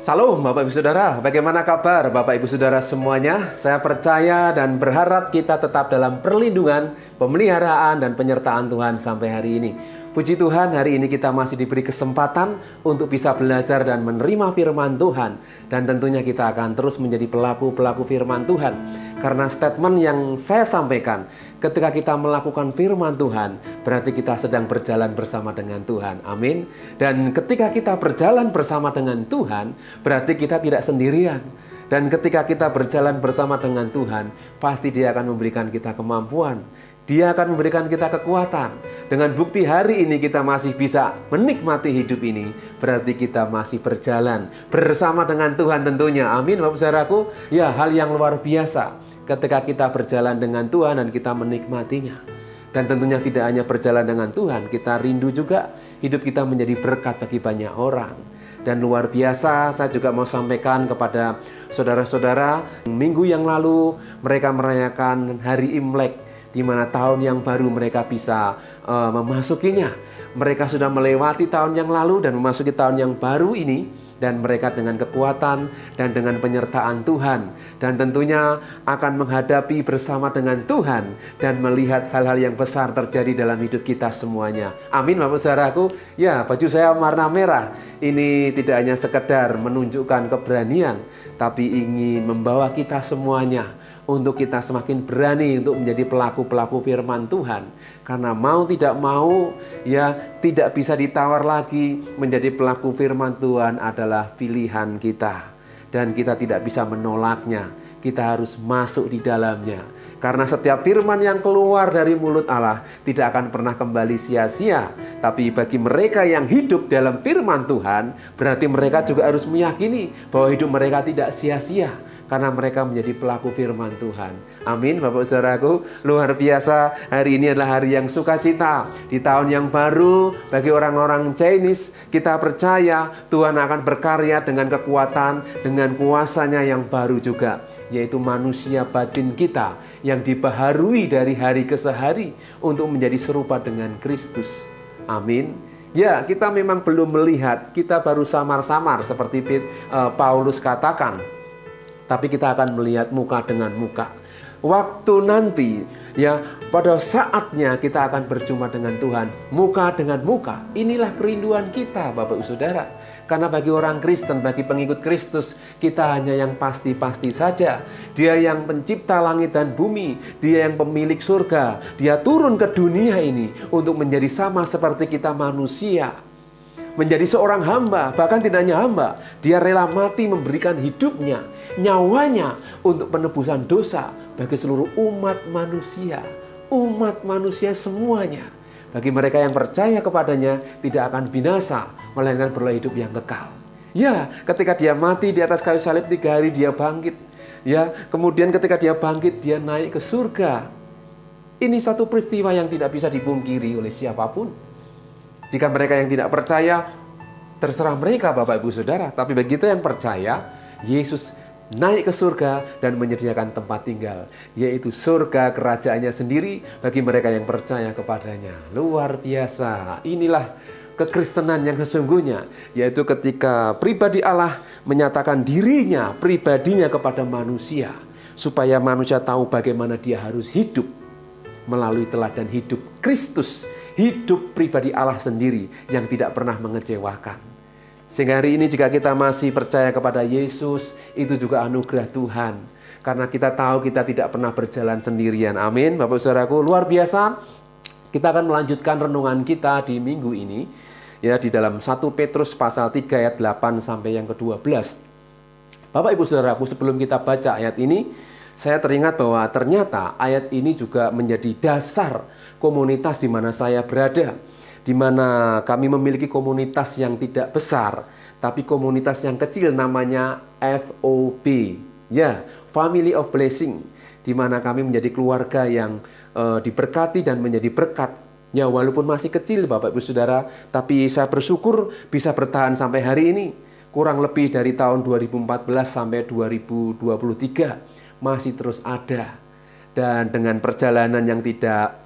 Salam Bapak Ibu Saudara, bagaimana kabar Bapak Ibu Saudara semuanya? Saya percaya dan berharap kita tetap dalam perlindungan, pemeliharaan dan penyertaan Tuhan sampai hari ini. Puji Tuhan, hari ini kita masih diberi kesempatan untuk bisa belajar dan menerima firman Tuhan. Dan tentunya kita akan terus menjadi pelaku-pelaku firman Tuhan. Karena statement yang saya sampaikan, ketika kita melakukan firman Tuhan, berarti kita sedang berjalan bersama dengan Tuhan. Amin. Dan ketika kita berjalan bersama dengan Tuhan, berarti kita tidak sendirian. Dan ketika kita berjalan bersama dengan Tuhan, pasti Dia akan memberikan kita kemampuan. Dia akan memberikan kita kekuatan. Dengan bukti hari ini kita masih bisa menikmati hidup ini, berarti kita masih berjalan bersama dengan Tuhan tentunya. Amin, Bapak Saudaraku. Ya, hal yang luar biasa ketika kita berjalan dengan Tuhan dan kita menikmatinya. Dan tentunya tidak hanya berjalan dengan Tuhan, kita rindu juga hidup kita menjadi berkat bagi banyak orang. Dan luar biasa, saya juga mau sampaikan kepada saudara-saudara, minggu yang lalu mereka merayakan hari Imlek, di mana tahun yang baru mereka bisa memasukinya. Mereka sudah melewati tahun yang lalu dan memasuki tahun yang baru ini. Dan mereka dengan kekuatan dan dengan penyertaan Tuhan. Dan tentunya akan menghadapi bersama dengan Tuhan. Dan melihat hal-hal yang besar terjadi dalam hidup kita semuanya. Amin Bapak Saudaraku. Ya, baju saya warna merah. Ini tidak hanya sekedar menunjukkan keberanian, tapi ingin membawa kita semuanya untuk kita semakin berani untuk menjadi pelaku-pelaku firman Tuhan. Karena mau tidak mau, ya tidak bisa ditawar lagi. Menjadi pelaku firman Tuhan adalah pilihan kita. Dan kita tidak bisa menolaknya. Kita harus masuk di dalamnya. Karena setiap firman yang keluar dari mulut Allah tidak akan pernah kembali sia-sia. Tapi bagi mereka yang hidup dalam firman Tuhan, berarti mereka juga harus meyakini bahwa hidup mereka tidak sia-sia. Karena mereka menjadi pelaku firman Tuhan. Amin Bapak Saudaraku. Luar biasa, hari ini adalah hari yang sukacita. Di tahun yang baru, bagi orang-orang Chinese, kita percaya Tuhan akan berkarya dengan kekuatan, dengan kuasanya yang baru juga. Yaitu manusia batin kita yang dibaharui dari hari ke hari untuk menjadi serupa dengan Kristus. Amin. Ya, kita memang belum melihat, kita baru samar-samar seperti Paulus katakan. Tapi kita akan melihat muka dengan muka. Waktu nanti, ya pada saatnya kita akan berjumpa dengan Tuhan. Muka dengan muka. Inilah kerinduan kita Bapak Ibu Saudara. Karena bagi orang Kristen, bagi pengikut Kristus, kita hanya yang pasti-pasti saja. Dia yang pencipta langit dan bumi. Dia yang pemilik surga. Dia turun ke dunia ini untuk menjadi sama seperti kita manusia. Menjadi seorang hamba, bahkan tidak hanya hamba. Dia rela mati memberikan hidupnya, nyawanya untuk penebusan dosa bagi seluruh umat manusia. Umat manusia semuanya. Bagi mereka yang percaya kepadanya tidak akan binasa, melainkan beroleh hidup yang kekal. Ya, ketika dia mati di atas kayu salib 3 hari dia bangkit. Ya, kemudian ketika dia bangkit dia naik ke surga. Ini satu peristiwa yang tidak bisa dipungkiri oleh siapapun. Jika mereka yang tidak percaya, terserah mereka Bapak Ibu Saudara. Tapi begitu yang percaya, Yesus naik ke surga dan menyediakan tempat tinggal. Yaitu surga kerajaannya sendiri bagi mereka yang percaya kepadanya. Luar biasa. Inilah kekristenan yang sesungguhnya. Yaitu ketika pribadi Allah menyatakan dirinya, pribadinya kepada manusia. Supaya manusia tahu bagaimana dia harus hidup melalui teladan hidup Kristus. Hidup pribadi Allah sendiri yang tidak pernah mengecewakan. Sehingga hari ini jika kita masih percaya kepada Yesus, itu juga anugerah Tuhan. Karena kita tahu kita tidak pernah berjalan sendirian. Amin. Bapak Saudaraku, luar biasa. Kita akan melanjutkan renungan kita di minggu ini. Ya, di dalam 1 Petrus pasal 3 ayat 8 sampai yang ke-12. Bapak Ibu Saudaraku, sebelum kita baca ayat ini, saya teringat bahwa ternyata ayat ini juga menjadi dasar komunitas di mana saya berada. Di mana kami memiliki komunitas yang tidak besar, tapi komunitas yang kecil namanya FOB. Ya, Family of Blessing. Di mana kami menjadi keluarga yang diberkati dan menjadi berkat. Ya, walaupun masih kecil Bapak Ibu Saudara, tapi saya bersyukur bisa bertahan sampai hari ini. Kurang lebih dari tahun 2014 sampai 2023. Masih terus ada. Dan dengan perjalanan yang tidak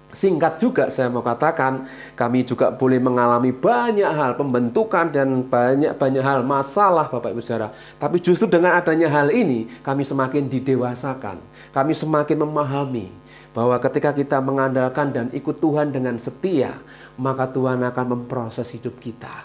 Singkat juga saya mau katakan, kami juga boleh mengalami banyak hal, pembentukan dan banyak hal masalah Bapak Ibu Saudara. Tapi justru dengan adanya hal ini, kami semakin didewasakan. Kami semakin memahami bahwa ketika kita mengandalkan dan ikut Tuhan dengan setia, maka Tuhan akan memproses hidup kita.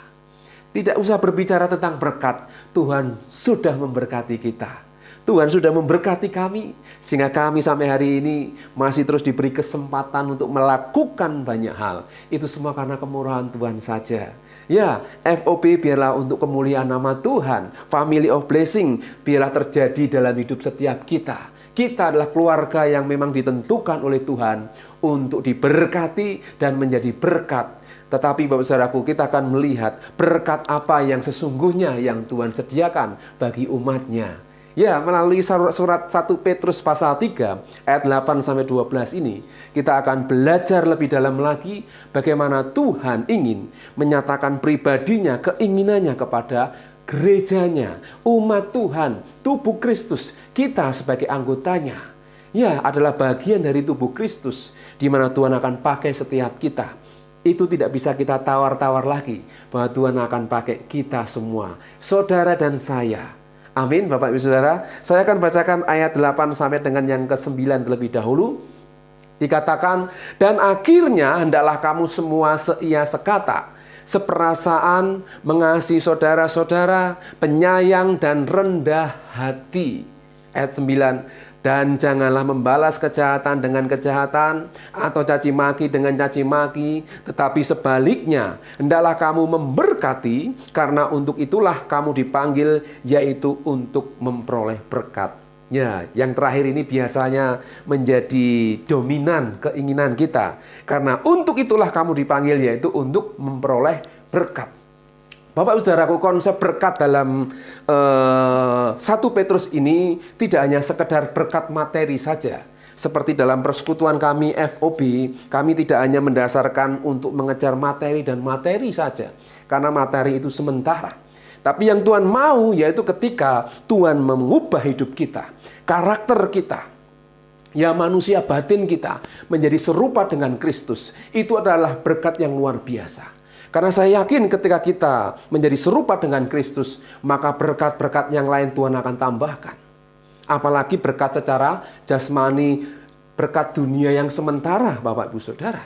Tidak usah berbicara tentang berkat, Tuhan sudah memberkati kita. Tuhan sudah memberkati kami, sehingga kami sampai hari ini masih terus diberi kesempatan untuk melakukan banyak hal. Itu semua karena kemurahan Tuhan saja. Ya, FOB biarlah untuk kemuliaan nama Tuhan. Family of Blessing biarlah terjadi dalam hidup setiap kita. Kita adalah keluarga yang memang ditentukan oleh Tuhan untuk diberkati dan menjadi berkat. Tetapi Bapak Saudaraku, kita akan melihat berkat apa yang sesungguhnya yang Tuhan sediakan bagi umatnya. Ya, melalui surat 1 Petrus pasal 3 ayat 8-12 ini, kita akan belajar lebih dalam lagi bagaimana Tuhan ingin menyatakan pribadinya, keinginannya kepada gerejanya, umat Tuhan, tubuh Kristus, kita sebagai anggotanya. Ya, adalah bagian dari tubuh Kristus, di mana Tuhan akan pakai setiap kita. Itu tidak bisa kita tawar-tawar lagi, bahwa Tuhan akan pakai kita semua, saudara dan saya. Amin, Bapak Ibu Saudara. Saya akan bacakan ayat 8 sampai dengan yang ke-9 terlebih dahulu. Dikatakan, dan akhirnya hendaklah kamu semua seia sekata, seperasaan, mengasihi saudara-saudara, penyayang dan rendah hati. Ayat 9, dan janganlah membalas kejahatan dengan kejahatan atau caci maki dengan caci maki, tetapi sebaliknya hendaklah kamu memberkati, karena untuk itulah kamu dipanggil, yaitu untuk memperoleh berkat. Ya, yang terakhir ini biasanya menjadi dominan keinginan kita, karena untuk itulah kamu dipanggil, yaitu untuk memperoleh berkat. Bapak Ibu Saudaraku, konsep berkat dalam 1 Petrus ini tidak hanya sekedar berkat materi saja. Seperti dalam persekutuan kami FOB, kami tidak hanya mendasarkan untuk mengejar materi dan materi saja, karena materi itu sementara. Tapi yang Tuhan mau yaitu ketika Tuhan mengubah hidup kita, karakter kita, ya manusia batin kita menjadi serupa dengan Kristus. Itu adalah berkat yang luar biasa. Karena saya yakin ketika kita menjadi serupa dengan Kristus, maka berkat-berkat yang lain Tuhan akan tambahkan. Apalagi berkat secara jasmani, berkat dunia yang sementara, Bapak Ibu Saudara.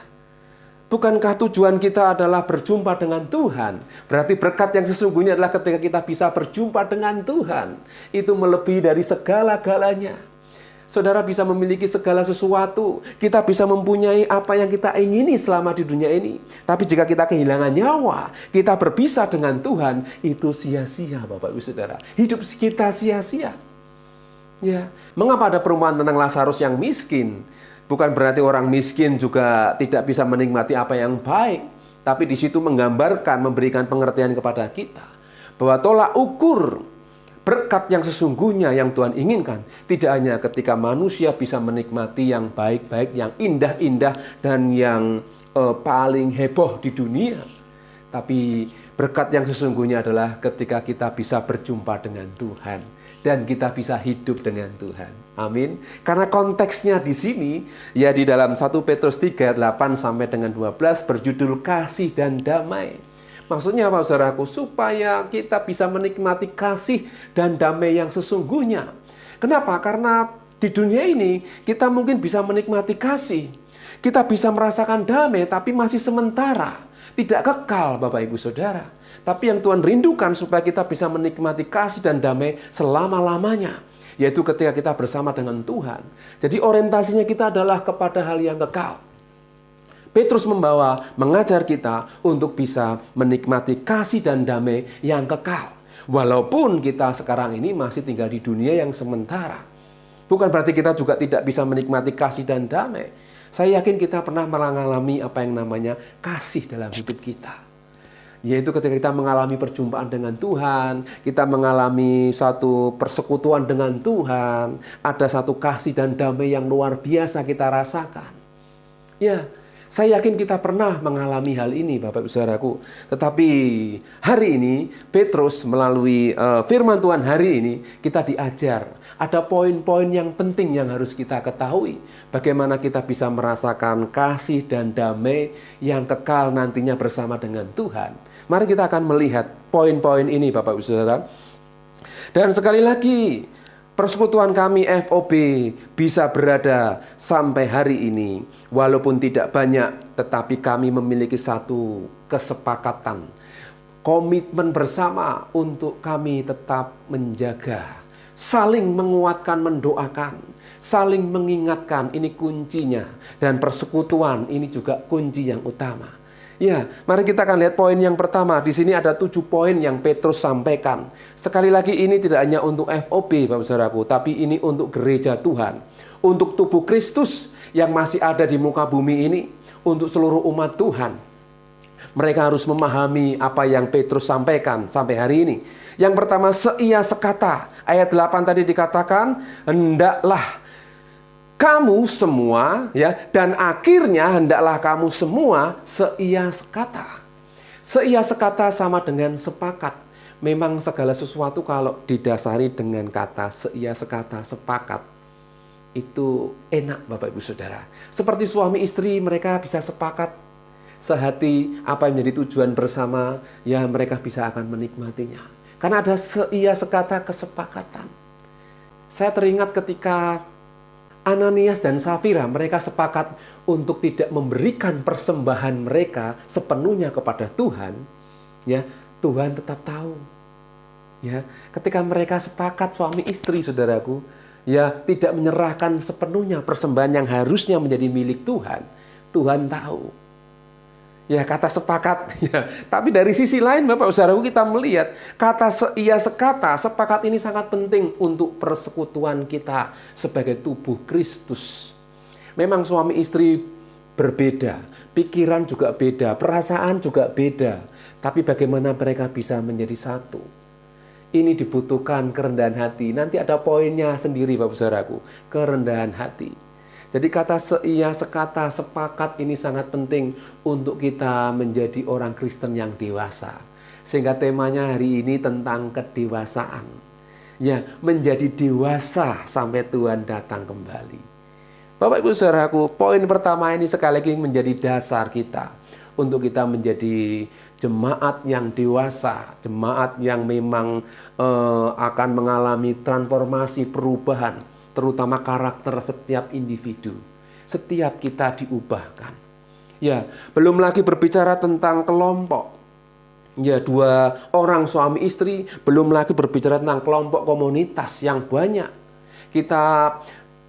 Bukankah tujuan kita adalah berjumpa dengan Tuhan? Berarti berkat yang sesungguhnya adalah ketika kita bisa berjumpa dengan Tuhan. Itu melebihi dari segala-galanya. Saudara bisa memiliki segala sesuatu. Kita bisa mempunyai apa yang kita ingini selama di dunia ini. Tapi jika kita kehilangan nyawa, kita berpisah dengan Tuhan, itu sia-sia Bapak Ibu Saudara. Hidup kita sia-sia. Ya, mengapa ada perumpamaan tentang Lazarus yang miskin? Bukan berarti orang miskin juga tidak bisa menikmati apa yang baik. Tapi di situ menggambarkan, memberikan pengertian kepada kita bahwa tolak ukur berkat yang sesungguhnya yang Tuhan inginkan tidak hanya ketika manusia bisa menikmati yang baik-baik, yang indah-indah, dan yang paling heboh di dunia. Tapi berkat yang sesungguhnya adalah ketika kita bisa berjumpa dengan Tuhan dan kita bisa hidup dengan Tuhan. Amin. Karena konteksnya di sini ya di dalam 1 Petrus 3 8 sampai dengan 12 berjudul kasih dan damai. Maksudnya apa saudaraku? Supaya kita bisa menikmati kasih dan damai yang sesungguhnya. Kenapa? Karena di dunia ini kita mungkin bisa menikmati kasih. Kita bisa merasakan damai tapi masih sementara. Tidak kekal Bapak Ibu Saudara. Tapi yang Tuhan rindukan supaya kita bisa menikmati kasih dan damai selama-lamanya. Yaitu ketika kita bersama dengan Tuhan. Jadi orientasinya kita adalah kepada hal yang kekal. Petrus mengajar kita untuk bisa menikmati kasih dan damai yang kekal. Walaupun kita sekarang ini masih tinggal di dunia yang sementara. Bukan berarti kita juga tidak bisa menikmati kasih dan damai. Saya yakin kita pernah mengalami apa yang namanya kasih dalam hidup kita. Yaitu ketika kita mengalami perjumpaan dengan Tuhan, kita mengalami satu persekutuan dengan Tuhan, ada satu kasih dan damai yang luar biasa kita rasakan. Ya, Saya yakin kita pernah mengalami hal ini, Bapak Ibu Saudaraku. Tetapi hari ini Petrus melalui firman Tuhan hari ini kita diajar. Ada poin-poin yang penting yang harus kita ketahui. Bagaimana kita bisa merasakan kasih dan damai yang kekal nantinya bersama dengan Tuhan. Mari kita akan melihat poin-poin ini, Bapak Ibu Saudara. Dan sekali lagi, persekutuan kami FOB bisa berada sampai hari ini. Walaupun tidak banyak, tetapi kami memiliki satu kesepakatan. Komitmen bersama untuk kami tetap menjaga. Saling menguatkan, mendoakan. Saling mengingatkan, ini kuncinya. Dan persekutuan ini juga kunci yang utama. Ya, mari kita akan lihat poin yang pertama. Di sini ada 7 poin yang Petrus sampaikan. Sekali lagi ini tidak hanya untuk FOB, Bapak Saudaraku, tapi ini untuk gereja Tuhan. Untuk tubuh Kristus yang masih ada di muka bumi ini. Untuk seluruh umat Tuhan. Mereka harus memahami apa yang Petrus sampaikan sampai hari ini. Yang pertama, seia sekata. Ayat 8 tadi dikatakan, hendaklah kamu semua, ya, dan akhirnya hendaklah kamu semua seia sekata. Seia sekata sama dengan sepakat. Memang segala sesuatu kalau didasari dengan kata seia sekata, sepakat, itu enak, Bapak Ibu Saudara. Seperti suami istri, mereka bisa sepakat sehati apa yang menjadi tujuan bersama, ya mereka bisa akan menikmatinya. Karena ada seia sekata, kesepakatan. Saya teringat ketika Ananias dan Safira, mereka sepakat untuk tidak memberikan persembahan mereka sepenuhnya kepada Tuhan. Ya, Tuhan tetap tahu. Ya, ketika mereka sepakat suami istri, saudaraku, ya tidak menyerahkan sepenuhnya persembahan yang harusnya menjadi milik Tuhan. Tuhan tahu. Ya, kata sepakat. Ya. Tapi dari sisi lain, Bapak Saudaraku, kita melihat kata seia sekata, sepakat ini sangat penting untuk persekutuan kita sebagai tubuh Kristus. Memang suami istri berbeda, pikiran juga beda, perasaan juga beda. Tapi bagaimana mereka bisa menjadi satu? Ini dibutuhkan kerendahan hati. Nanti ada poinnya sendiri, Bapak Saudaraku, kerendahan hati. Jadi kata seia sekata, sepakat ini sangat penting untuk kita menjadi orang Kristen yang dewasa. Sehingga temanya hari ini tentang kedewasaan. Ya, menjadi dewasa sampai Tuhan datang kembali. Bapak Ibu Saudaraku, poin pertama ini sekali lagi menjadi dasar kita. Untuk kita menjadi jemaat yang dewasa, jemaat yang memang akan mengalami transformasi perubahan. Terutama karakter setiap individu. Setiap kita diubahkan. Ya, belum lagi berbicara tentang kelompok. Ya, 2 orang suami istri, belum lagi berbicara tentang kelompok komunitas yang banyak. Kita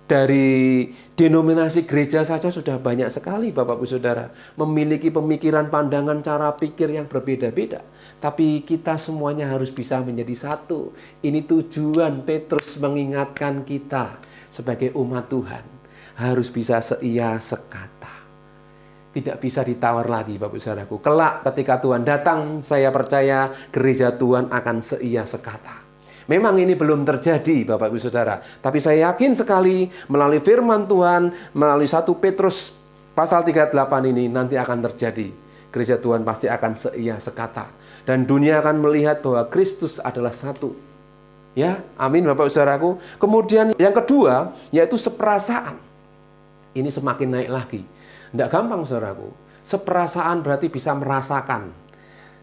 dari denominasi gereja saja sudah banyak sekali, Bapak Ibu Saudara, memiliki pemikiran, pandangan, cara pikir yang berbeda-beda. Tapi kita semuanya harus bisa menjadi satu. Ini tujuan Petrus mengingatkan kita sebagai umat Tuhan. Harus bisa seia sekata. Tidak bisa ditawar lagi, Bapak Saudaraku. Kelak ketika Tuhan datang, saya percaya gereja Tuhan akan seia sekata. Memang ini belum terjadi, Bapak Ibu Saudara. Tapi saya yakin sekali melalui firman Tuhan, melalui 1 Petrus pasal 38 ini nanti akan terjadi. Gereja Tuhan pasti akan seia sekata. Dan dunia akan melihat bahwa Kristus adalah satu. Ya, amin Bapak Saudaraku. Kemudian yang kedua, yaitu seperasaan. Ini semakin naik lagi. Tidak gampang, Saudaraku. Seperasaan berarti bisa merasakan.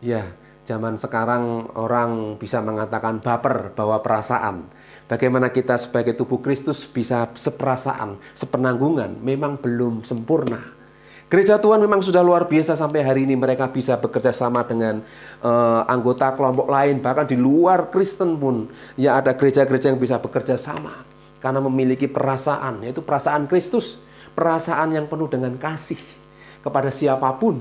Ya, zaman sekarang orang bisa mengatakan baper, bawa perasaan. Bagaimana kita sebagai tubuh Kristus bisa seperasaan, sepenanggungan, memang belum sempurna. Gereja Tuhan memang sudah luar biasa sampai hari ini mereka bisa bekerja sama dengan anggota kelompok lain. Bahkan di luar Kristen pun ya ada gereja-gereja yang bisa bekerja sama. Karena memiliki perasaan, yaitu perasaan Kristus. Perasaan yang penuh dengan kasih kepada siapapun.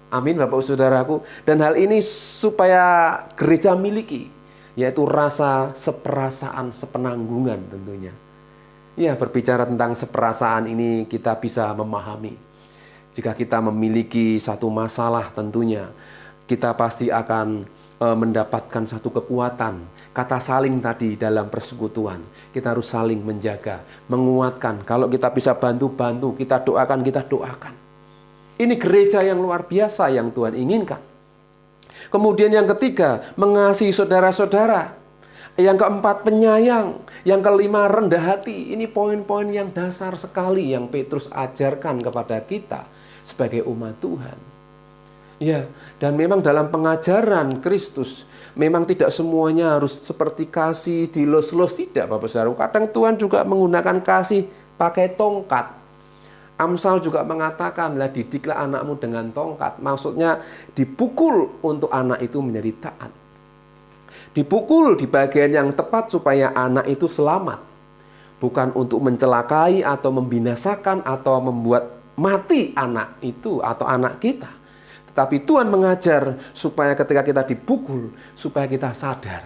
Amin Bapak Saudaraku. Dan hal ini supaya gereja miliki, yaitu rasa seperasaan, sepenanggungan tentunya. Ya, berbicara tentang seperasaan ini kita bisa memahami. Jika kita memiliki satu masalah tentunya, kita pasti akan mendapatkan satu kekuatan. Kata saling tadi dalam persekutuan, kita harus saling menjaga, menguatkan. Kalau kita bisa bantu-bantu, kita doakan. Ini gereja yang luar biasa yang Tuhan inginkan. Kemudian yang ketiga, mengasihi saudara-saudara. Yang keempat, penyayang. Yang kelima, rendah hati. Ini poin-poin yang dasar sekali yang Petrus ajarkan kepada kita sebagai umat Tuhan. Ya, dan memang dalam pengajaran Kristus, memang tidak semuanya harus seperti kasih dilos-los, tidak Bapak Saudara. Kadang Tuhan juga menggunakan kasih pakai tongkat. Amsal juga mengatakan, lah didiklah anakmu dengan tongkat. Maksudnya dipukul untuk anak itu menjadi taat. Dipukul di bagian yang tepat supaya anak itu selamat. Bukan untuk mencelakai atau membinasakan atau membuat mati anak itu atau anak kita. Tetapi Tuhan mengajar supaya ketika kita dipukul, supaya kita sadar.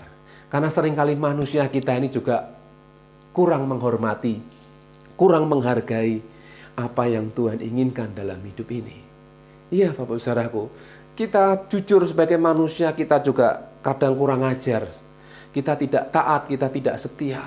Karena seringkali manusia kita ini juga kurang menghormati, kurang menghargai apa yang Tuhan inginkan dalam hidup ini. Iya Bapak Saudaraku, kita jujur sebagai manusia, kita juga kadang kurang ajar. Kita tidak taat, kita tidak setia.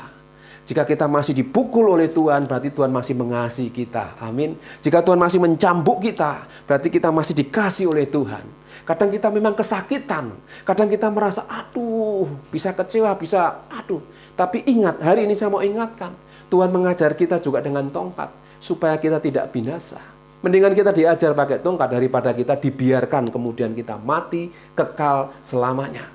Jika kita masih dipukul oleh Tuhan, berarti Tuhan masih mengasihi kita. Amin. Jika Tuhan masih mencambuk kita, berarti kita masih dikasih oleh Tuhan. Kadang kita memang kesakitan. Kadang kita merasa, aduh, bisa kecewa, bisa, aduh. Tapi ingat, hari ini saya mau ingatkan. Tuhan mengajar kita juga dengan tongkat. Supaya kita tidak binasa. Mendingan kita diajar pakai tongkat daripada kita dibiarkan kemudian kita mati kekal selamanya.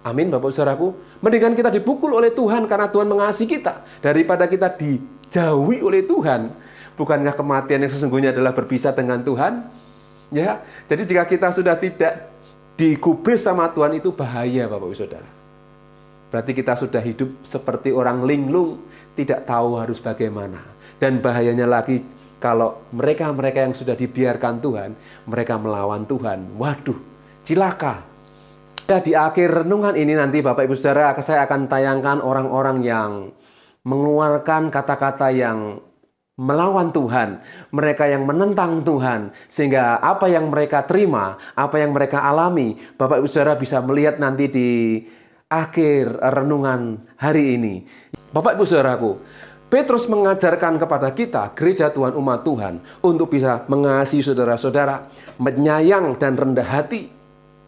Amin Bapak Saudaraku. Mendingan kita dipukul oleh Tuhan karena Tuhan mengasihi kita daripada kita dijauhi oleh Tuhan. Bukankah kematian yang sesungguhnya adalah berpisah dengan Tuhan? Ya. Jadi jika kita sudah tidak digubris sama Tuhan, itu bahaya Bapak Saudara. Berarti kita sudah hidup seperti orang linglung, tidak tahu harus bagaimana. Dan bahayanya lagi kalau mereka-mereka yang sudah dibiarkan Tuhan, mereka melawan Tuhan. Waduh, cilaka. Ya, di akhir renungan ini nanti Bapak Ibu Saudara, saya akan tayangkan orang-orang yang mengeluarkan kata-kata yang melawan Tuhan. Mereka yang menentang Tuhan. Sehingga apa yang mereka terima, apa yang mereka alami, Bapak Ibu Saudara bisa melihat nanti di akhir renungan hari ini. Bapak Ibu Saudaraku, Petrus mengajarkan kepada kita, gereja Tuhan, umat Tuhan, untuk bisa mengasihi saudara-saudara, menyayang dan rendah hati.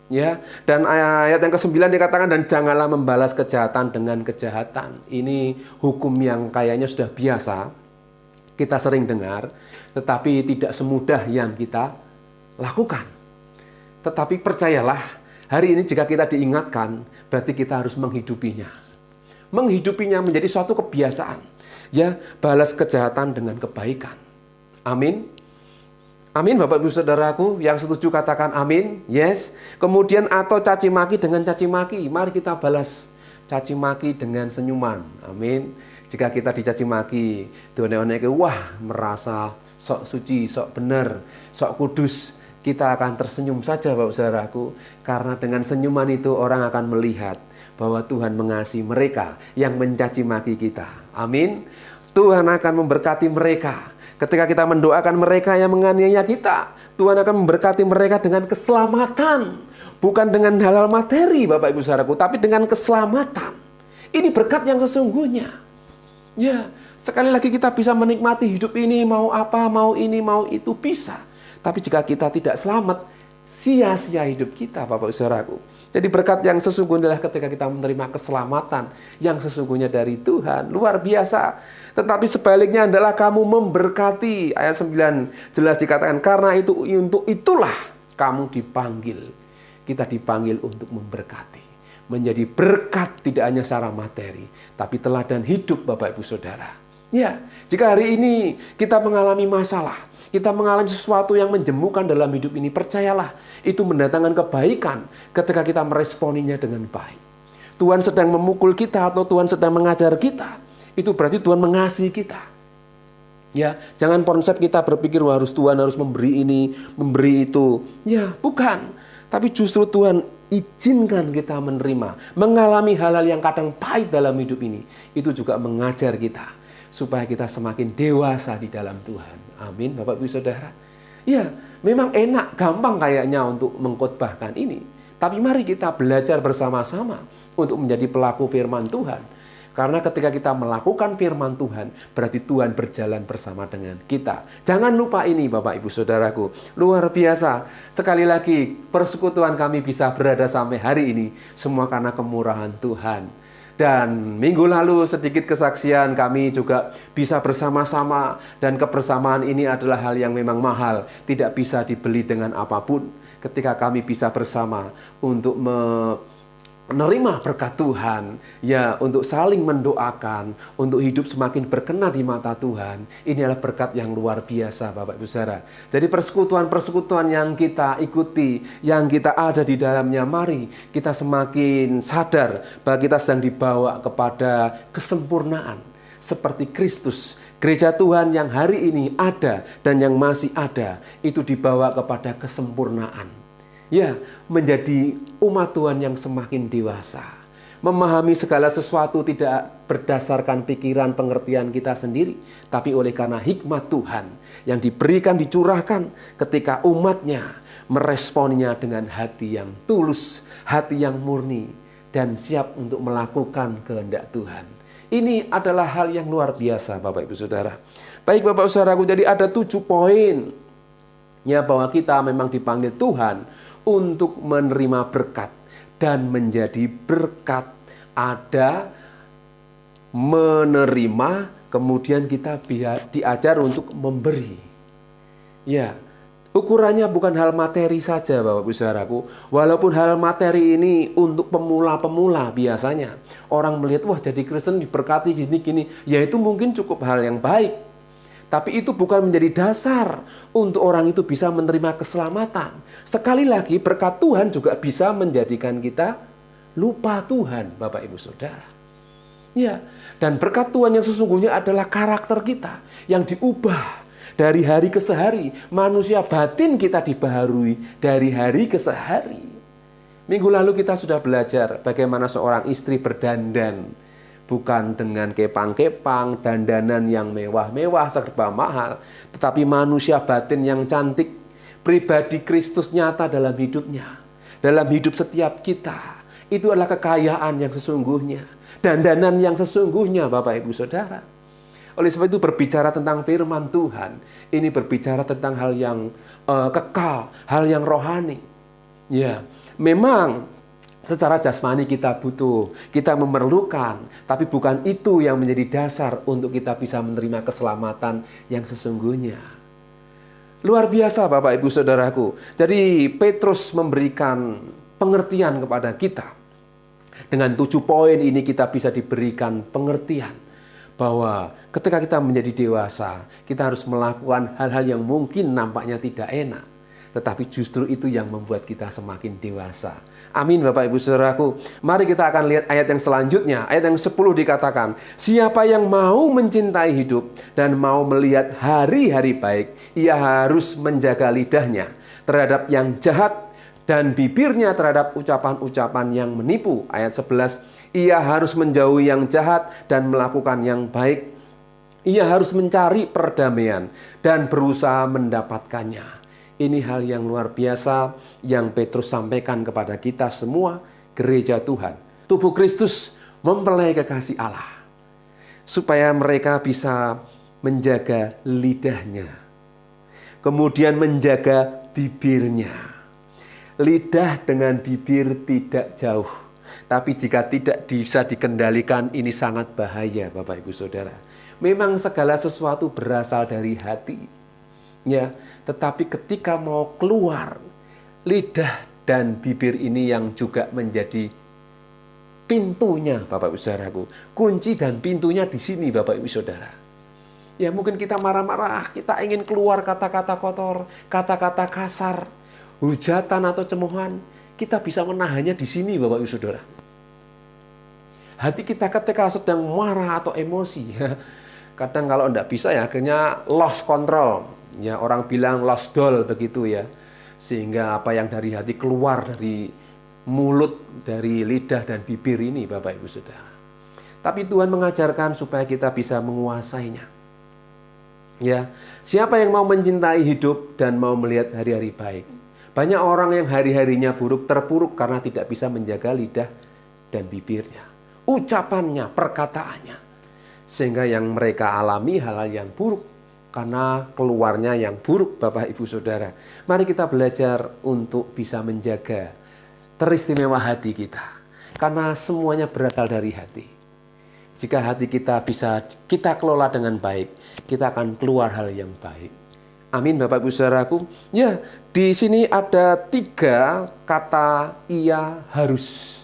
Ya, dan ayat yang ke-9 dikatakan, dan janganlah membalas kejahatan dengan kejahatan. Ini hukum yang kayaknya sudah biasa, kita sering dengar, tetapi tidak semudah yang kita lakukan. Tetapi percayalah, hari ini jika kita diingatkan, berarti kita harus menghidupinya. Menghidupinya menjadi suatu kebiasaan. Ya, balas kejahatan dengan kebaikan. Amin. Amin Bapak Ibu Saudaraku, yang setuju katakan amin. Yes. Kemudian atau caci maki dengan caci maki. Mari kita balas caci maki dengan senyuman. Amin. Jika kita dicaci maki, wah, merasa sok suci, sok benar, sok kudus, kita akan tersenyum saja Bapak Saudaraku. Karena dengan senyuman itu orang akan melihat bahwa Tuhan mengasihi mereka yang mencaci maki kita. Amin. Tuhan akan memberkati mereka. Ketika kita mendoakan mereka yang menganiaya kita, Tuhan akan memberkati mereka dengan keselamatan. Bukan dengan halal materi Bapak Ibu Saudaraku, tapi dengan keselamatan. Ini berkat yang sesungguhnya. Ya, sekali lagi kita bisa menikmati hidup ini, mau apa, mau ini, mau itu, bisa. Tapi jika kita tidak selamat, sia-sia hidup kita Bapak Saudaraku. Jadi berkat yang sesungguhnya adalah ketika kita menerima keselamatan yang sesungguhnya dari Tuhan. Luar biasa. Tetapi sebaliknya adalah kamu memberkati. Ayat 9 jelas dikatakan, karena itu untuk itulah kamu dipanggil. Kita dipanggil untuk memberkati. Menjadi berkat tidak hanya secara materi, tapi teladan hidup Bapak Ibu Saudara. Ya, jika hari ini kita mengalami masalah, kita mengalami sesuatu yang menjemukan dalam hidup ini, percayalah, itu mendatangkan kebaikan ketika kita meresponinya dengan baik. Tuhan sedang memukul kita atau Tuhan sedang mengajar kita, itu berarti Tuhan mengasihi kita. Ya, jangan konsep kita berpikir Tuhan harus memberi ini, memberi itu. Ya, bukan. Tapi justru Tuhan izinkan kita menerima, mengalami hal-hal yang kadang pahit dalam hidup ini. Itu juga mengajar kita supaya kita semakin dewasa di dalam Tuhan. Amin, Bapak Ibu Saudara. Ya, memang enak, gampang kayaknya untuk mengkhotbahkan ini. Tapi mari kita belajar bersama-sama untuk menjadi pelaku firman Tuhan. Karena ketika kita melakukan firman Tuhan, berarti Tuhan berjalan bersama dengan kita. Jangan lupa ini Bapak Ibu Saudaraku. Luar biasa. Sekali lagi, persekutuan kami bisa berada sampai hari ini. Semua karena kemurahan Tuhan. Dan minggu lalu sedikit kesaksian kami juga bisa bersama-sama. Dan kebersamaan ini adalah hal yang memang mahal. Tidak bisa dibeli dengan apapun. Ketika kami bisa bersama untuk menerima berkat Tuhan, ya, untuk saling mendoakan, untuk hidup semakin berkenan di mata Tuhan. Ini adalah berkat yang luar biasa Bapak Ibu Saudara. Jadi persekutuan-persekutuan yang kita ikuti, yang kita ada di dalamnya, mari kita semakin sadar bahwa kita sedang dibawa kepada kesempurnaan seperti Kristus. Gereja Tuhan yang hari ini ada dan yang masih ada, itu dibawa kepada kesempurnaan. Ya, menjadi umat Tuhan yang semakin dewasa. Memahami segala sesuatu tidak berdasarkan pikiran pengertian kita sendiri, tapi oleh karena hikmat Tuhan yang diberikan, dicurahkan ketika umatnya meresponnya dengan hati yang tulus, hati yang murni, dan siap untuk melakukan kehendak Tuhan. Ini adalah hal yang luar biasa Bapak Ibu Saudara. Baik Bapak Saudaraku, jadi ada 7 poin ya, bahwa kita memang dipanggil Tuhan untuk menerima berkat dan menjadi berkat. Ada menerima, kemudian kita diajar untuk memberi. Ya, ukurannya bukan hal materi saja Bapak Ibu Saudaraku. Walaupun hal materi ini untuk pemula-pemula biasanya. Orang melihat, wah jadi Kristen diberkati gini-gini. Ya itu mungkin cukup hal yang baik. Tapi itu bukan menjadi dasar untuk orang itu bisa menerima keselamatan. Sekali lagi, berkat Tuhan juga bisa menjadikan kita lupa Tuhan, Bapak Ibu Saudara. Ya, dan berkat Tuhan yang sesungguhnya adalah karakter kita yang diubah dari hari ke hari. Manusia batin kita dibaharui dari hari ke hari. Minggu lalu kita sudah belajar bagaimana seorang istri berdandan. Bukan dengan kepang-kepang, dandanan yang mewah-mewah, serba mahal. Tetapi manusia batin yang cantik, pribadi Kristus nyata dalam hidupnya. Dalam hidup setiap kita. Itu adalah kekayaan yang sesungguhnya. Dandanan yang sesungguhnya Bapak Ibu Saudara. Oleh sebab itu berbicara tentang firman Tuhan. Ini berbicara tentang hal yang kekal, hal yang rohani. Ya, memang secara jasmani kita butuh, kita memerlukan, tapi bukan itu yang menjadi dasar untuk kita bisa menerima keselamatan yang sesungguhnya. Luar biasa Bapak Ibu Saudaraku. Jadi Petrus memberikan pengertian kepada kita. Dengan 7 poin ini kita bisa diberikan pengertian bahwa ketika kita menjadi dewasa, kita harus melakukan hal-hal yang mungkin nampaknya tidak enak. Tetapi justru itu yang membuat kita semakin dewasa. Amin Bapak Ibu Saudaraku. Mari kita akan lihat ayat yang selanjutnya. Ayat yang 10 dikatakan, siapa yang mau mencintai hidup dan mau melihat hari-hari baik, ia harus menjaga lidahnya terhadap yang jahat dan bibirnya terhadap ucapan-ucapan yang menipu. Ayat 11, ia harus menjauhi yang jahat dan melakukan yang baik. Ia harus mencari perdamaian dan berusaha mendapatkannya. Ini hal yang luar biasa yang Petrus sampaikan kepada kita semua, gereja Tuhan. Tubuh Kristus mempelai kekasih Allah. Supaya mereka bisa menjaga lidahnya. Kemudian menjaga bibirnya. Lidah dengan bibir tidak jauh. Tapi jika tidak bisa dikendalikan, ini sangat bahaya Bapak Ibu Saudara. Memang segala sesuatu berasal dari hati. Ya, tetapi ketika mau keluar, lidah dan bibir ini yang juga menjadi pintunya Bapak Ibu Saudaraku. Kunci dan pintunya di sini Bapak Ibu Saudara. Ya mungkin kita marah-marah, kita ingin keluar kata-kata kotor, kata-kata kasar, hujatan atau cemoohan. Kita bisa menahannya di sini Bapak Ibu Saudara. Hati kita ketika sedang marah atau emosi, kadang kalau tidak bisa ya akhirnya lost control. Ya, orang bilang lost doll begitu ya. Sehingga apa yang dari hati keluar dari mulut, dari lidah dan bibir ini Bapak Ibu Saudara. Tapi Tuhan mengajarkan supaya kita bisa menguasainya. Ya, siapa yang mau mencintai hidup dan mau melihat hari-hari baik. Banyak orang yang hari-harinya buruk terpuruk karena tidak bisa menjaga lidah dan bibirnya. ucapannya, perkataannya. Sehingga yang mereka alami hal-hal yang buruk, karena keluarnya yang buruk, Bapak Ibu Saudara. Mari kita belajar untuk bisa menjaga teristimewa hati kita. Karena semuanya berasal dari hati. Jika hati kita bisa kita kelola dengan baik, kita akan keluar hal yang baik. Amin, Bapak Ibu Saudaraku. Ya, di sini ada 3 kata ia harus.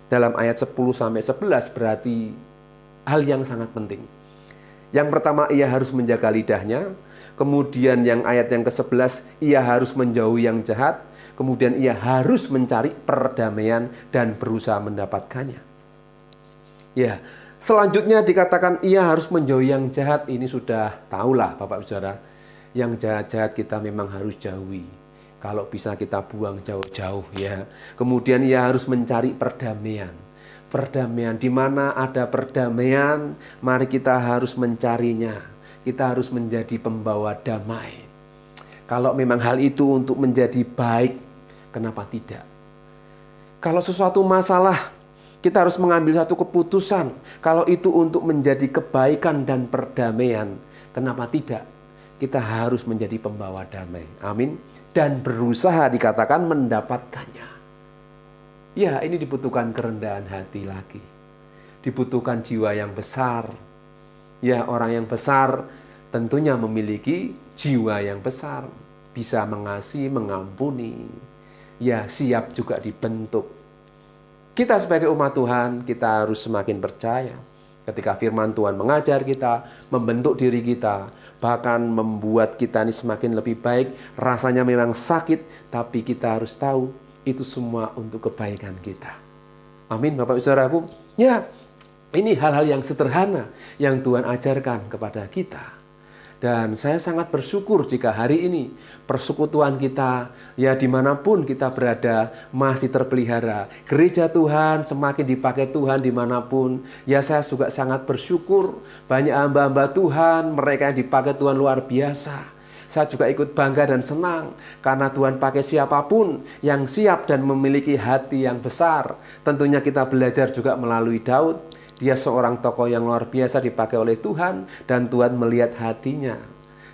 Dalam ayat 10-11 berarti hal yang sangat penting. Yang pertama, ia harus menjaga lidahnya. Kemudian yang ayat yang ke-11, ia harus menjauhi yang jahat. Kemudian ia harus mencari perdamaian dan berusaha mendapatkannya. Ya, selanjutnya dikatakan ia harus menjauhi yang jahat. Ini sudah tahulah Bapak Saudara. Yang jahat-jahat kita memang harus jauhi. Kalau bisa kita buang jauh-jauh ya. Kemudian ia harus mencari perdamaian. Perdamaian, di mana ada perdamaian, mari kita harus mencarinya. Kita harus menjadi pembawa damai. Kalau memang hal itu untuk menjadi baik, kenapa tidak? Kalau sesuatu masalah, kita harus mengambil satu keputusan. Kalau itu untuk menjadi kebaikan dan perdamaian, kenapa tidak? Kita harus menjadi pembawa damai. Amin. Dan berusaha dikatakan mendapatkannya. Ya, ini dibutuhkan kerendahan hati lagi. Dibutuhkan jiwa yang besar. Ya, orang yang besar tentunya memiliki jiwa yang besar. Bisa mengasihi, mengampuni. Ya, siap juga dibentuk. Kita sebagai umat Tuhan, kita harus semakin percaya. Ketika firman Tuhan mengajar kita, membentuk diri kita, bahkan membuat kita ini semakin lebih baik. Rasanya memang sakit, tapi kita harus tahu itu semua untuk kebaikan kita. Amin, Bapak Ibu Saudaraku. Ya, ini hal-hal yang sederhana yang Tuhan ajarkan kepada kita. Dan saya sangat bersyukur jika hari ini persekutuan kita, ya dimanapun kita berada, masih terpelihara. Gereja Tuhan semakin dipakai Tuhan dimanapun. Ya, saya juga sangat bersyukur banyak hamba-hamba Tuhan, mereka yang dipakai Tuhan luar biasa. Saya juga ikut bangga dan senang karena Tuhan pakai siapapun yang siap dan memiliki hati yang besar. Tentunya kita belajar juga melalui Daud. Dia seorang tokoh yang luar biasa dipakai oleh Tuhan dan Tuhan melihat hatinya.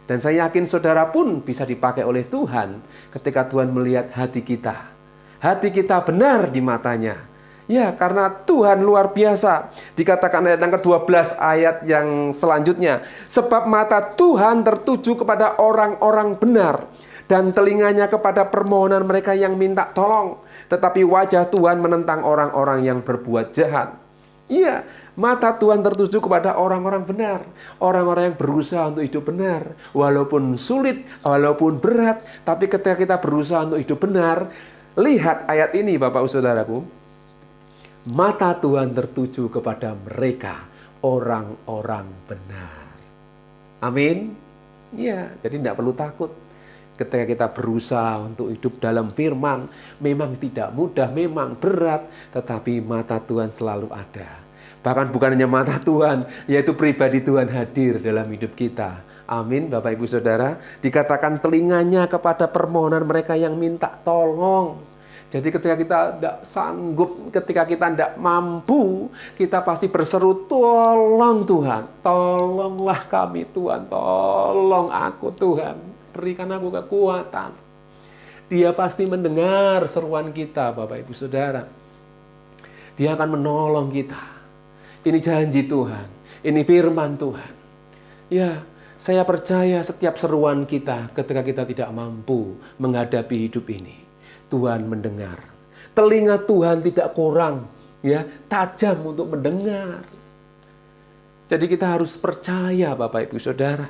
Dan saya yakin saudara pun bisa dipakai oleh Tuhan ketika Tuhan melihat hati kita. Hati kita benar di matanya. Ya, karena Tuhan luar biasa. Dikatakan ayat yang ke-12 ayat yang selanjutnya. Sebab mata Tuhan tertuju kepada orang-orang benar dan telinganya kepada permohonan mereka yang minta tolong. Tetapi wajah Tuhan menentang orang-orang yang berbuat jahat. Iya, mata Tuhan tertuju kepada orang-orang benar. Orang-orang yang berusaha untuk hidup benar. Walaupun sulit, walaupun berat. Tapi ketika kita berusaha untuk hidup benar, lihat ayat ini Bapak Saudaraku. Mata Tuhan tertuju kepada mereka, orang-orang benar. Amin. Ya, jadi tidak perlu takut. Ketika kita berusaha untuk hidup dalam firman, memang tidak mudah, memang berat, tetapi mata Tuhan selalu ada. Bahkan bukan hanya mata Tuhan, yaitu pribadi Tuhan hadir dalam hidup kita. Amin, Bapak Ibu Saudara. Dikatakan telinganya kepada permohonan mereka yang minta tolong. Jadi ketika kita tidak sanggup, ketika kita tidak mampu, kita pasti berseru, tolong Tuhan, tolonglah kami Tuhan, tolong aku Tuhan, berikan aku kekuatan. Dia pasti mendengar seruan kita Bapak Ibu Saudara. Dia akan menolong kita. Ini janji Tuhan, ini firman Tuhan. Ya, saya percaya setiap seruan kita ketika kita tidak mampu menghadapi hidup ini. Tuhan mendengar. Telinga Tuhan tidak kurang, ya, tajam untuk mendengar. Jadi kita harus percaya Bapak Ibu Saudara.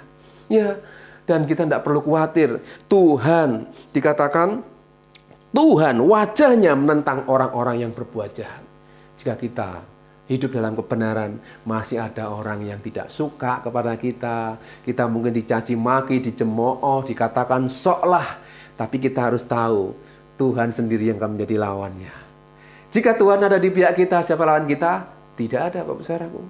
Ya, dan kita tidak perlu khawatir. Tuhan dikatakan Tuhan wajahnya menentang orang-orang yang berbuat jahat. Jika kita hidup dalam kebenaran, masih ada orang yang tidak suka kepada kita. Kita mungkin dicaci maki, dicemooh, dikatakan soklah. Tapi kita harus tahu Tuhan sendiri yang akan menjadi lawannya. Jika Tuhan ada di pihak kita, siapa lawan kita? Tidak ada, Bapak Saudaraku.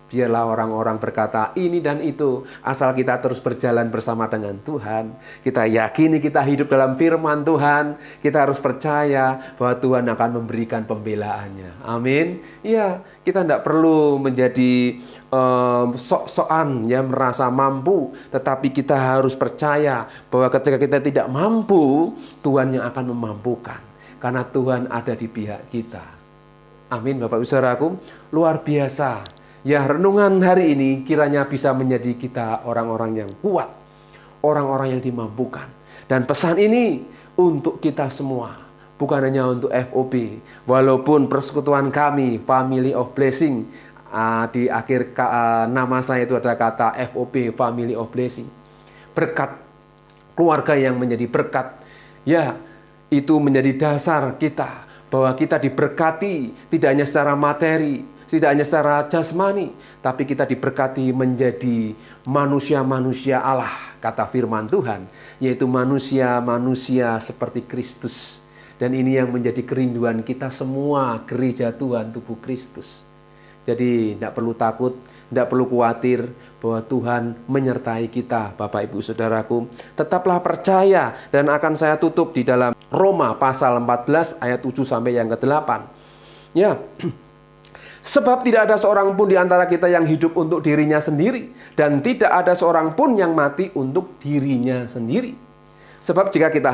Biarlah orang-orang berkata ini dan itu, asal kita terus berjalan bersama dengan Tuhan. Kita yakini kita hidup dalam firman Tuhan. Kita harus percaya bahwa Tuhan akan memberikan pembelaannya. Amin. Ya, kita tidak perlu menjadi sok-sokan ya, merasa mampu. Tetapi kita harus percaya bahwa ketika kita tidak mampu, Tuhan yang akan memampukan. Karena Tuhan ada di pihak kita. Amin, Bapak Ibu Saudaraku. Luar biasa. Ya, renungan hari ini kiranya bisa menjadi kita orang-orang yang kuat, orang-orang yang dimampukan. Dan pesan ini untuk kita semua, bukan hanya untuk FOB. Walaupun persekutuan kami, Family of Blessing, di akhir nama saya itu ada kata FOB, Family of Blessing. Berkat, keluarga yang menjadi berkat. Ya, itu menjadi dasar kita, bahwa kita diberkati tidak hanya secara materi, tidak hanya secara jasmani, tapi kita diberkati menjadi manusia-manusia Allah, kata firman Tuhan, yaitu manusia-manusia seperti Kristus. Dan ini yang menjadi kerinduan kita semua, gereja Tuhan, tubuh Kristus. Jadi tidak perlu takut, tidak perlu khawatir bahwa Tuhan menyertai kita, Bapak Ibu Saudaraku. Tetaplah percaya, dan akan saya tutup di dalam Roma pasal 14 ayat 7 sampai yang ke-8. Ya. Sebab tidak ada seorang pun di antara kita yang hidup untuk dirinya sendiri, dan tidak ada seorang pun yang mati untuk dirinya sendiri. Sebab jika kita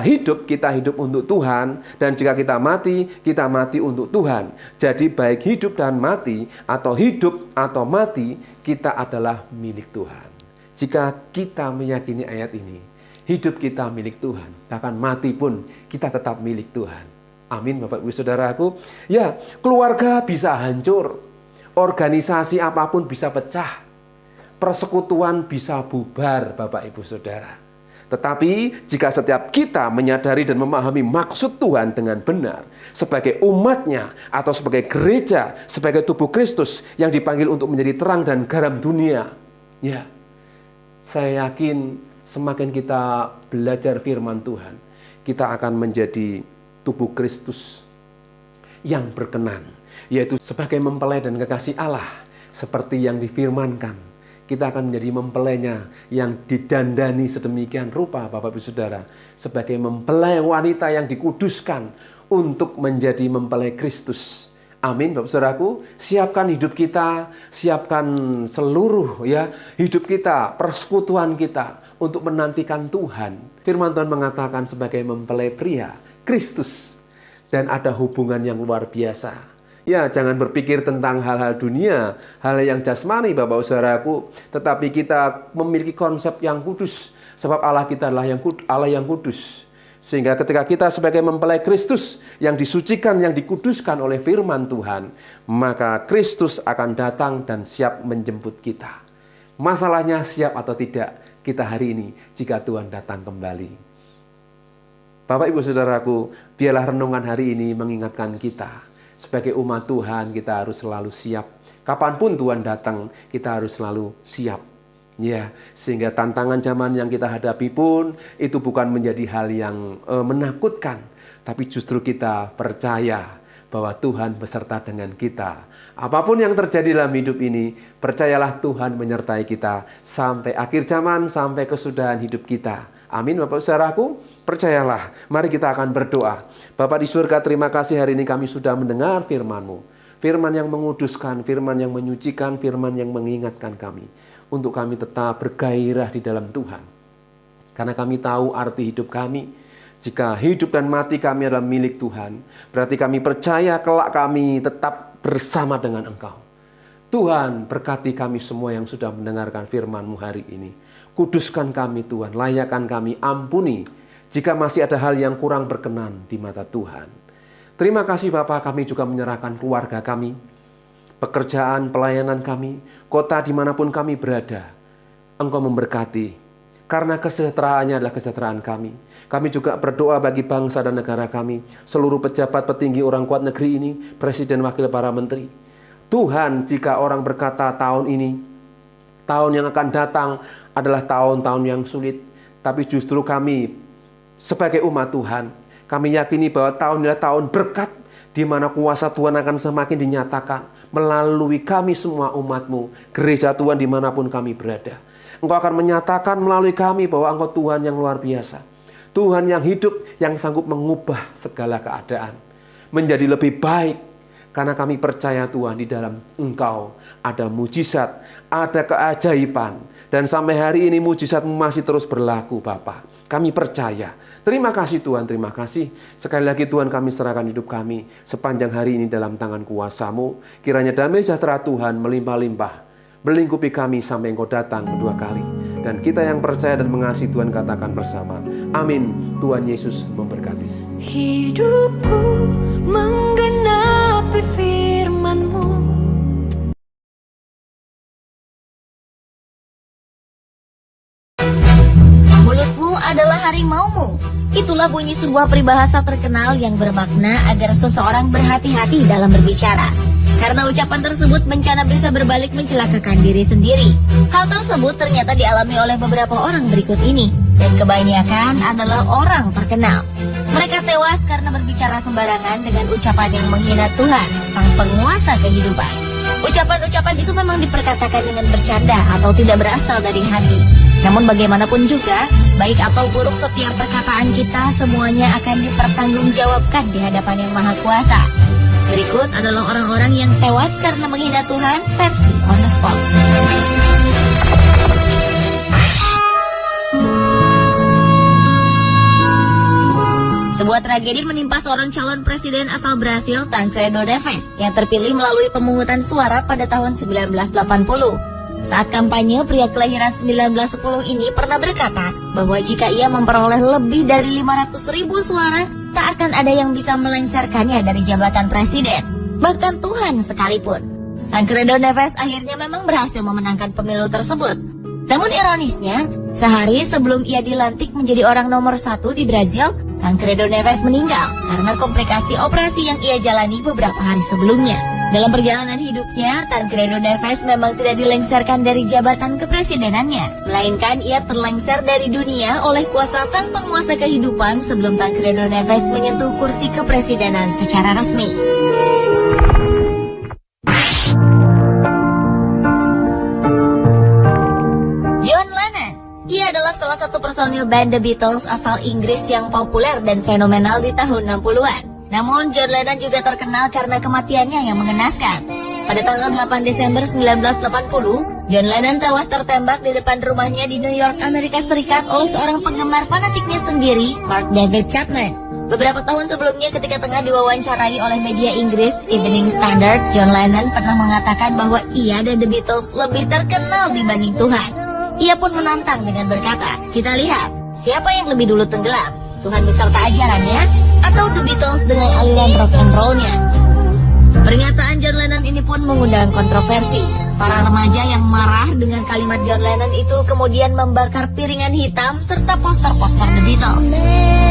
hidup untuk Tuhan, dan jika kita mati untuk Tuhan. Jadi baik hidup dan mati, atau hidup atau mati, kita adalah milik Tuhan. Jika kita meyakini ayat ini, hidup kita milik Tuhan, bahkan mati pun kita tetap milik Tuhan. Amin, Bapak Ibu Saudaraku. Ya, keluarga bisa hancur, organisasi apapun bisa pecah, persekutuan bisa bubar, Bapak Ibu Saudara. Tetapi jika setiap kita menyadari dan memahami maksud Tuhan dengan benar, sebagai umatnya atau sebagai gereja, sebagai tubuh Kristus yang dipanggil untuk menjadi terang dan garam dunia, ya, saya yakin semakin kita belajar firman Tuhan, kita akan menjadi tubuh Kristus yang berkenan, yaitu sebagai mempelai dan kekasih Allah, seperti yang difirmankan. Kita akan menjadi mempelainya yang didandani sedemikian rupa, Bapak Ibu Saudara, sebagai mempelai wanita yang dikuduskan untuk menjadi mempelai Kristus. Amin, Bapak Saudaraku. Siapkan hidup kita, siapkan seluruh ya hidup kita, persekutuan kita untuk menantikan Tuhan. Firman Tuhan mengatakan sebagai mempelai pria Kristus, dan ada hubungan yang luar biasa. Ya, jangan berpikir tentang hal-hal dunia, hal yang jasmani, Bapak Saudaraku, tetapi kita memiliki konsep yang kudus, sebab Allah kita adalah Allah yang kudus. Sehingga ketika kita sebagai mempelai Kristus yang disucikan, yang dikuduskan oleh firman Tuhan, maka Kristus akan datang dan siap menjemput kita. Masalahnya siap atau tidak kita hari ini jika Tuhan datang kembali. Bapak Ibu Saudaraku, biarlah renungan hari ini mengingatkan kita. Sebagai umat Tuhan kita harus selalu siap. Kapanpun Tuhan datang, kita harus selalu siap. Ya, sehingga tantangan zaman yang kita hadapi pun itu bukan menjadi hal yang menakutkan, tapi justru kita percaya bahwa Tuhan beserta dengan kita. Apapun yang terjadi dalam hidup ini, percayalah Tuhan menyertai kita sampai akhir zaman, sampai kesudahan hidup kita. Amin, Bapak Saudaraku, percayalah. Mari kita akan berdoa. Bapak di surga, terima kasih hari ini kami sudah mendengar firman-Mu. Firman yang menguduskan, firman yang menyucikan, firman yang mengingatkan kami. Untuk kami tetap bergairah di dalam Tuhan. Karena kami tahu arti hidup kami. Jika hidup dan mati kami adalah milik Tuhan, berarti kami percaya kelak kami tetap bersama dengan Engkau. Tuhan, berkati kami semua yang sudah mendengarkan firman-Mu hari ini. Kuduskan kami Tuhan, layakkan kami, ampuni jika masih ada hal yang kurang berkenan di mata Tuhan. Terima kasih Bapa, kami juga menyerahkan keluarga kami, pekerjaan, pelayanan kami, kota dimanapun kami berada. Engkau memberkati, karena kesejahteraannya adalah kesejahteraan kami. Kami juga berdoa bagi bangsa dan negara kami, seluruh pejabat petinggi orang kuat negeri ini, presiden, wakil, para menteri. Tuhan, jika orang berkata tahun ini, tahun yang akan datang adalah tahun-tahun yang sulit, tapi justru kami sebagai umat Tuhan, kami yakini bahwa tahun ini adalah tahun berkat, di mana kuasa Tuhan akan semakin dinyatakan, melalui kami semua umat-Mu, gereja Tuhan dimanapun kami berada. Engkau akan menyatakan melalui kami bahwa Engkau Tuhan yang luar biasa. Tuhan yang hidup, yang sanggup mengubah segala keadaan menjadi lebih baik. Karena kami percaya Tuhan, di dalam Engkau ada mujizat, ada keajaiban. Dan sampai hari ini mujizat-Mu masih terus berlaku Bapa. Kami percaya. Terima kasih Tuhan, terima kasih. Sekali lagi Tuhan, kami serahkan hidup kami sepanjang hari ini dalam tangan kuasa-Mu. Kiranya damai sejahtera Tuhan melimpah-limpah melingkupi kami sampai Engkau datang kedua kali. Dan kita yang percaya dan mengasihi Tuhan katakan bersama, amin. Tuhan Yesus memberkati. Hidupku menggenapi firman-Mu. Mulutmu adalah harimaumu. Itulah bunyi sebuah peribahasa terkenal yang bermakna agar seseorang berhati-hati dalam berbicara. Karena ucapan tersebut bencana bisa berbalik mencelakakan diri sendiri. Hal tersebut ternyata dialami oleh beberapa orang berikut ini. Dan kebanyakan adalah orang terkenal. Mereka tewas karena berbicara sembarangan dengan ucapan yang menghina Tuhan, Sang Penguasa kehidupan. Ucapan-ucapan itu memang diperkatakan dengan bercanda atau tidak berasal dari hati. Namun bagaimanapun juga, baik atau buruk setiap perkataan kita semuanya akan dipertanggungjawabkan di hadapan Yang Maha Kuasa. Berikut adalah orang-orang yang tewas karena menghina Tuhan versi on the spot. Sebuah tragedi menimpa seorang calon presiden asal Brasil, Tancredo Neves, yang terpilih melalui pemungutan suara pada tahun 1980. Saat kampanye, pria kelahiran 1910 ini pernah berkata bahwa jika ia memperoleh lebih dari 500.000 suara, tak akan ada yang bisa melengsarkannya dari jabatan presiden, bahkan Tuhan sekalipun. Tancredo Neves akhirnya memang berhasil memenangkan pemilu tersebut. Namun ironisnya, sehari sebelum ia dilantik menjadi orang nomor 1 di Brazil, Tancredo Neves meninggal karena komplikasi operasi yang ia jalani beberapa hari sebelumnya. Dalam perjalanan hidupnya, Tancredo Neves memang tidak dilengsarkan dari jabatan kepresidenannya, melainkan ia terlengser dari dunia oleh kuasa Sang Penguasa kehidupan sebelum Tancredo Neves menyentuh kursi kepresidenan secara resmi. John Lennon, ia adalah salah satu personil band The Beatles asal Inggris yang populer dan fenomenal di tahun 60-an. Namun, John Lennon juga terkenal karena kematiannya yang mengenaskan. Pada tanggal 8 Desember 1980, John Lennon tewas tertembak di depan rumahnya di New York, Amerika Serikat oleh seorang penggemar fanatiknya sendiri, Mark David Chapman. Beberapa tahun sebelumnya ketika tengah diwawancarai oleh media Inggris, Evening Standard, John Lennon pernah mengatakan bahwa ia dan The Beatles lebih terkenal dibanding Tuhan. Ia pun menantang dengan berkata, kita lihat, siapa yang lebih dulu tenggelam? Tuhan beserta ajarannya, atau The Beatles dengan aliran rock and roll-nya? Pernyataan John Lennon ini pun mengundang kontroversi. Para remaja yang marah dengan kalimat John Lennon itu kemudian membakar piringan hitam serta poster-poster The Beatles.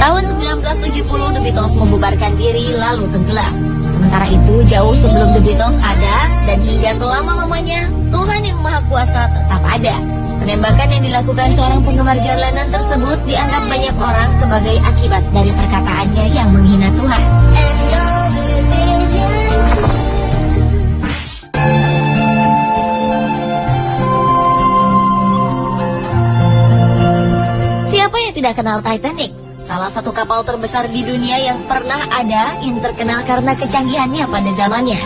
Tahun 1970 The Beatles membubarkan diri lalu tenggelam. Sementara itu jauh sebelum The Beatles ada dan hingga selama-lamanya Tuhan Yang Maha Kuasa tetap ada. Penembakan yang dilakukan seorang penggemar John Lennon tersebut dianggap banyak orang sebagai akibat dari perkataannya yang menghina Tuhan. Siapa yang tidak kenal Titanic? Salah satu kapal terbesar di dunia yang pernah ada yang terkenal karena kecanggihannya pada zamannya.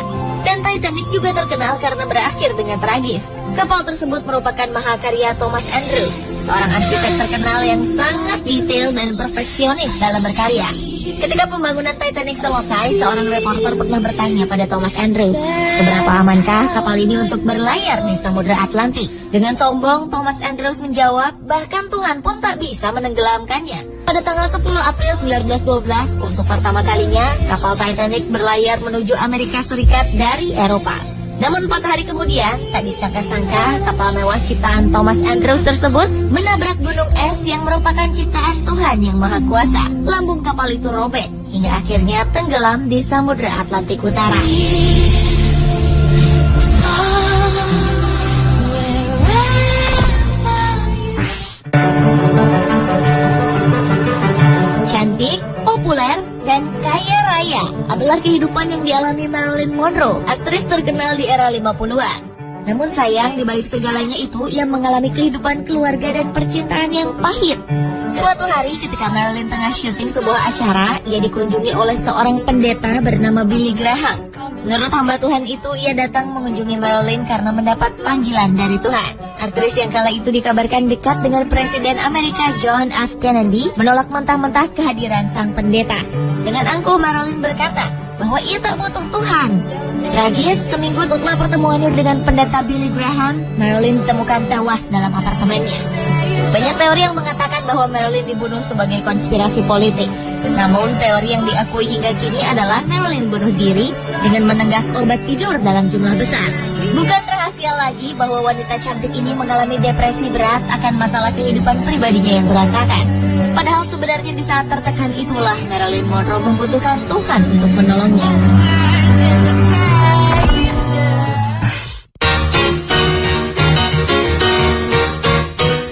Dan Titanic juga terkenal karena berakhir dengan tragis. Kapal tersebut merupakan mahakarya Thomas Andrews, seorang arsitek terkenal yang sangat detail dan perfeksionis dalam berkarya. Ketika pembangunan Titanic selesai, seorang reporter pernah bertanya pada Thomas Andrews, seberapa amankah kapal ini untuk berlayar di Samudra Atlantik? Dengan sombong, Thomas Andrews menjawab, bahkan Tuhan pun tak bisa menenggelamkannya. Pada tanggal 10 April 1912, untuk pertama kalinya, kapal Titanic berlayar menuju Amerika Serikat dari Eropa. Namun 4 hari kemudian, tak disangka-sangka kapal mewah ciptaan Thomas Andrews tersebut menabrak gunung es yang merupakan ciptaan Tuhan Yang Maha Kuasa. Lambung kapal itu robek hingga akhirnya tenggelam di Samudra Atlantik Utara. Cantik, populer, dan kaya raya adalah kehidupan yang dialami Marilyn Monroe, aktris terkenal di era 50-an. Namun sayang, di balik segalanya itu, ia mengalami kehidupan keluarga dan percintaan yang pahit. Suatu hari ketika Marilyn tengah syuting sebuah acara, ia dikunjungi oleh seorang pendeta bernama Billy Graham. Menurut hamba Tuhan itu, ia datang mengunjungi Marilyn karena mendapat panggilan dari Tuhan. Aktris yang kala itu dikabarkan dekat dengan Presiden Amerika John F. Kennedy menolak mentah-mentah kehadiran sang pendeta. Dengan angkuh Marilyn berkata bahwa ia tak butuh Tuhan. Tragis, seminggu setelah pertemuannya dengan pendeta Billy Graham, Marilyn ditemukan tewas dalam apartemennya. Banyak teori yang mengatakan bahwa Marilyn dibunuh sebagai konspirasi politik. Namun teori yang diakui hingga kini adalah Marilyn bunuh diri dengan menenggak obat tidur dalam jumlah besar. Bukan rahasia lagi bahwa wanita cantik ini mengalami depresi berat akan masalah kehidupan pribadinya yang berantakan. Padahal sebenarnya di saat tertekan itulah Marilyn Monroe membutuhkan Tuhan untuk menolongnya.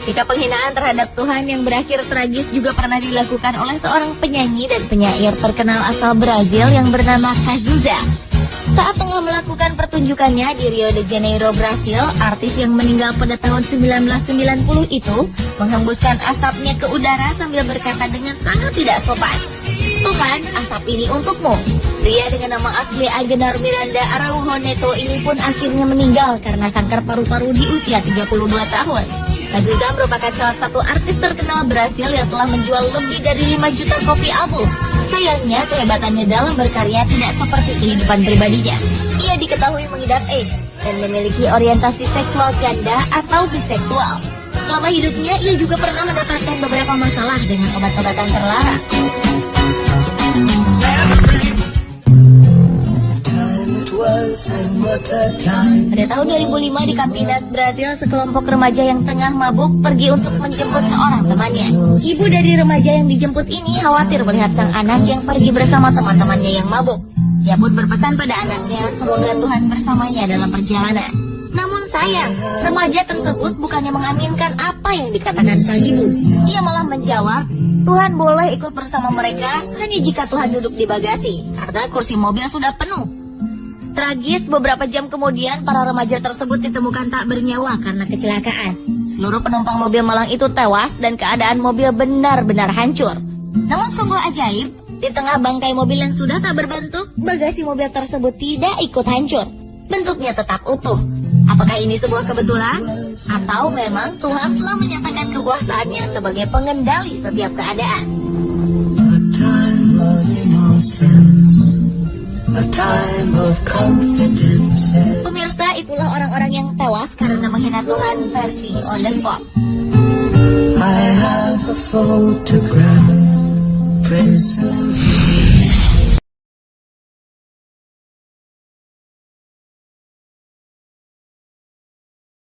Sikap penghinaan terhadap Tuhan yang berakhir tragis juga pernah dilakukan oleh seorang penyanyi dan penyair terkenal asal Brazil yang bernama Cazuza. Saat tengah melakukan pertunjukannya di Rio de Janeiro, Brasil, artis yang meninggal pada tahun 1990 itu menghembuskan asapnya ke udara sambil berkata dengan sangat tidak sopan, "Tuhan, asap ini untukmu." Pria dengan nama asli Agenar Miranda Araujo Neto ini pun akhirnya meninggal karena kanker paru-paru di usia 32 tahun. Cazuza merupakan salah satu artis terkenal Brasil yang telah menjual lebih dari 5 juta kopi album. Sayangnya, kehebatannya dalam berkarya tidak seperti kehidupan pribadinya. Ia diketahui mengidap AIDS dan memiliki orientasi seksual ganda atau biseksual. Selama hidupnya, ia juga pernah mendapatkan beberapa masalah dengan obat-obatan terlarang. Pada tahun 2005 di Campinas, Brazil, sekelompok remaja yang tengah mabuk pergi untuk menjemput seorang temannya. Ibu dari remaja yang dijemput ini khawatir melihat sang anak yang pergi bersama teman-temannya yang mabuk. Ia pun berpesan pada anaknya semoga Tuhan bersamanya dalam perjalanan. Namun sayang, remaja tersebut bukannya mengaminkan apa yang dikatakan sang ibu. Ia malah menjawab, Tuhan boleh ikut bersama mereka hanya jika Tuhan duduk di bagasi, karena kursi mobil sudah penuh. Tragis, beberapa jam kemudian para remaja tersebut ditemukan tak bernyawa karena kecelakaan. Seluruh penumpang mobil malang itu tewas dan keadaan mobil benar-benar hancur. Namun sungguh ajaib, di tengah bangkai mobil yang sudah tak berbentuk, bagasi mobil tersebut tidak ikut hancur. Bentuknya tetap utuh. Apakah ini sebuah kebetulan? Atau memang Tuhan telah menyatakan kekuasaannya sebagai pengendali setiap keadaan? Pemirsa, itulah orang-orang yang tewas karena menghina Tuhan versi on the spot. I have a photograph, Prince of